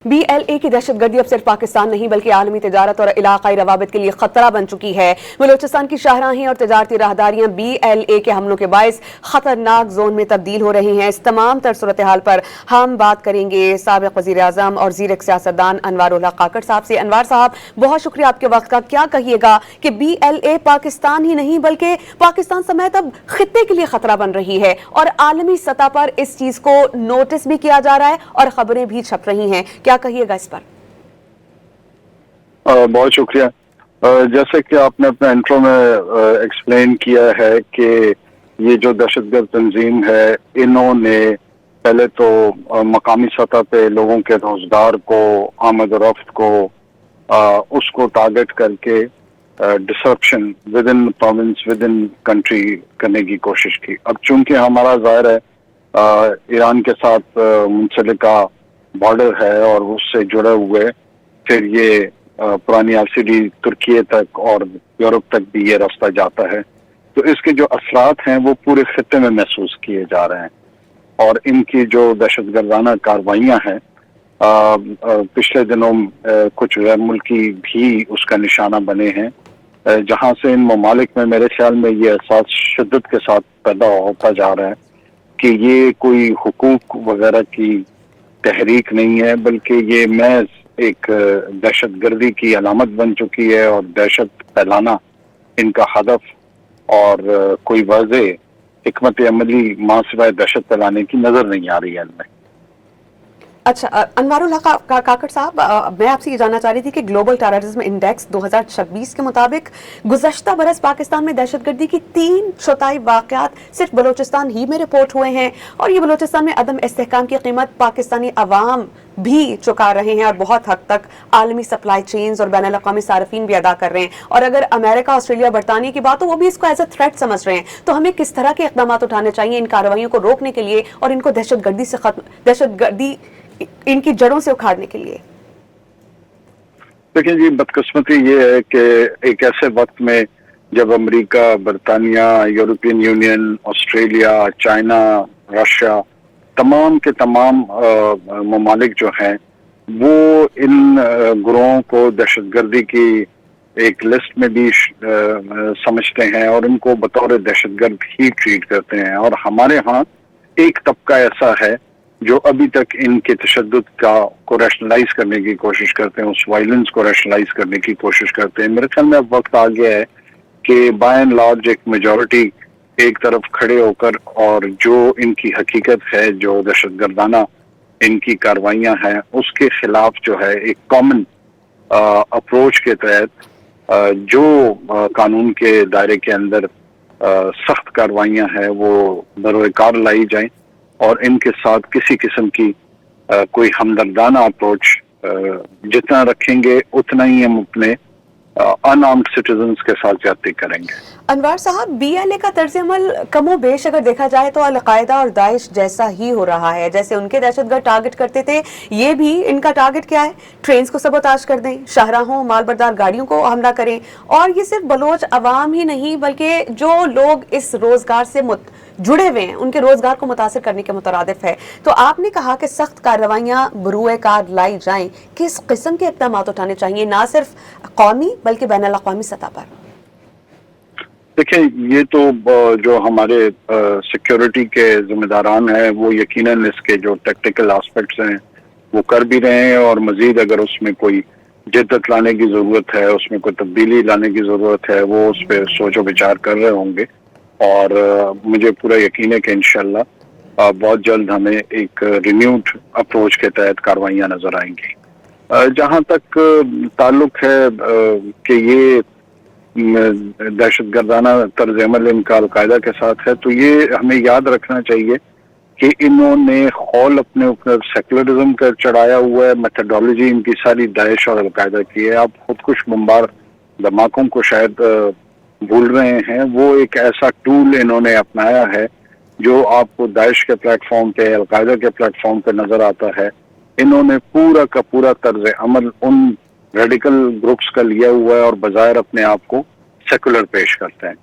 BLA की दहशतगर्दी अब सिर्फ पाकिस्तान नहीं बल्कि आलमी तिजारत और इलाकाई रवाबित के लिए खतरा बन चुकी है। बलूचिस्तान की शाहराहें और तिजारती राहदारियां BLA के हमलों के बायस खतरनाक जोन में तब्दील हो रही हैं। इस तमाम तर सूरत हाल पर हम बात करेंगे साबिक वज़ीर आज़म और ज़ीरक सियासतदान अनवार उल हक काकड़ साहब से। अनवार साहब, बहुत शुक्रिया आपके वक्त का। क्या कहिएगा कि BLA पाकिस्तान ही नहीं बल्कि पाकिस्तान समेत अब खित्ते के लिए खतरा बन रही है और आलमी सतह पर इस चीज को नोटिस भी किया जा रहा है और खबरें भी छप रही हैं। क्या कहिएगा इस पर? बहुत शुक्रिया। जैसे कि आपने अपने इंट्रो में एक्सप्लेन किया है कि ये जो दहशतगर्द तंजीम है, इन्होंने पहले तो मकामी सतह पे लोगों के रोजगार को, आमद और रफ्त को, उसको टारगेट करके disruption with in province, with in country करने की कोशिश की। अब चूंकि हमारा ज़ाहिर है ईरान के साथ मुंसलिका बॉर्डर है और उससे जुड़े हुए फिर ये पुरानी RCD तुर्की तक और यूरोप तक भी ये रास्ता जाता है, तो इसके जो असरात हैं वो पूरे खित्ते में महसूस किए जा रहे हैं। और इनकी जो दहशतगर्दाना कार्रवाइयाँ हैं, पिछले दिनों कुछ गैर मुल्की भी उसका निशाना बने हैं, जहाँ से इन ममालिक में मेरे ख्याल में ये एहसास शिद्दत के साथ पैदा होता जा रहा है कि ये कोई हुकूक वगैरह की तहरीक नहीं है, बल्कि ये महज एक दहशतगर्दी की अलामत बन चुकी है और दहशत फैलाना इनका हदफ, और कोई वाज़ेह हिकमत अमली मां सिवाय दहशत फैलाने की नजर नहीं आ रही है इनमें। अच्छा, अनवार उल हक काकड़ साहब, मैं आपसे ये जानना चाह रही थी कि ग्लोबल टेररिज्म इंडेक्स 2026 के मुताबिक गुज़श्ता बरस पाकिस्तान में दहशतगर्दी की 3/4 वाक़यात सिर्फ बलूचिस्तान ही में रिपोर्ट हुए हैं और ये बलूचिस्तान में अदम इस्तेहकाम की कीमत पाकिस्तानी अवाम भी चुका रहे हैं और बहुत हद तक आलमी सप्लाई चेन्स और बैनुल अक़वामी सार्फिन भी अदा कर रहे हैं। और अगर अमेरिका, ऑस्ट्रेलिया, बरतानिया की बात हो, वो भी इसको एज ए थ्रेट समझ रहे हैं। तो हमें किस तरह के इक़दाम उठाने चाहिए इन कार्रवाइयों को रोकने के लिए और इनको दहशतगर्दी इनकी जड़ों से उखाड़ने के लिए? देखिए जी, बदकिस्मती ये है कि एक ऐसे वक्त में जब अमेरिका, बरतानिया, European union, Australia, China, Russia, तमाम के तमाम ममालिक जो हैं वो इन ग्रोहों को दहशतगर्दी की एक लिस्ट में भी समझते हैं और उनको बतौर दहशतगर्द ही ट्रीट करते हैं। और हमारे यहाँ एक तबका ऐसा है जो अभी तक इनके तशद्दुद को रैशनलाइज करने की कोशिश करते हैं, उस वायलेंस को रैशनलाइज करने की कोशिश करते हैं। मेरे ख्याल में अब वक्त आ गया है कि बाय एंड लार्ज एक मेजॉरिटी एक तरफ खड़े होकर और जो इनकी हकीकत है, जो दहशतगर्दाना इनकी कार्रवाइयाँ हैं, उसके खिलाफ जो है एक कॉमन अप्रोच के तहत जो कानून के दायरे के अंदर सख्त कार्रवाइयाँ हैं वो बरोकार लाई जाएं और इनके साथ किसी किस्म की कोई हमदर्दाना अप्रोच जितना रखेंगे उतना ही हम अपने अनआर्म्ड सिटीजन्स के साथ ज्यादती करेंगे। अनवार साहब, BLA का तर्ज अमल कमो बेश अगर देखा जाए तो अल-कायदा और दाइश जैसा ही हो रहा है। जैसे उनके दहशतगर्द टारगेट करते थे, ये भी इनका टारगेट क्या है? ट्रेन्स को सबोताज कर दें, शाहराहों, मालबरदार गाड़ियों को हमला करें। और ये सिर्फ बलोच अवाम ही नहीं बल्कि जो लोग इस रोजगार से जुड़े हुए हैं उनके रोजगार को मुतासिर करने के मुतरादिफ है। तो आपने कहा कि सख्त कार्रवाइयां बरूए कार लाई जाएं, किस किस्म के इक़दाम उठाने चाहिए, ना सिर्फ कौमी बल्कि बैनुल अक़वामी सतह पर? देखिए, ये तो जो हमारे सिक्योरिटी के जिम्मेदारान हैं वो यकीनन इसके जो टेक्निकल एस्पेक्ट्स हैं वो कर भी रहे हैं और मजीद अगर उसमें कोई जिद्दत लाने की जरूरत है, उसमें कोई तब्दीली लाने की जरूरत है, वो उस पर सोचो विचार कर रहे होंगे। और मुझे पूरा यकीन है कि इंशाल्लाह बहुत जल्द हमें एक रिन्यूड अप्रोच के तहत कार्रवाइयाँ नजर आएंगी। जहाँ तक ताल्लुक है कि ये दहशतगर्दाना तर्ज अमल इनका अल-कायदा के साथ है, तो ये हमें याद रखना चाहिए कि इन्होंने खौल अपने ऊपर सेकुलरिज्म का चढ़ाया हुआ है। मेथडोलॉजी इनकी सारी दाइश और अल-कायदा की है। आप खुदकुश बमबार धमाकों को शायद भूल रहे हैं। वो एक ऐसा टूल इन्होंने अपनाया है जो आपको दाइश के प्लेटफॉर्म पे, अल-कायदा के प्लेटफॉर्म पे नजर आता है। इन्होंने पूरा का पूरा तर्ज अमल उन रेडिकल ग्रुप्स का लिया हुआ है और बजाय अपने आप को सेकुलर पेश करते हैं।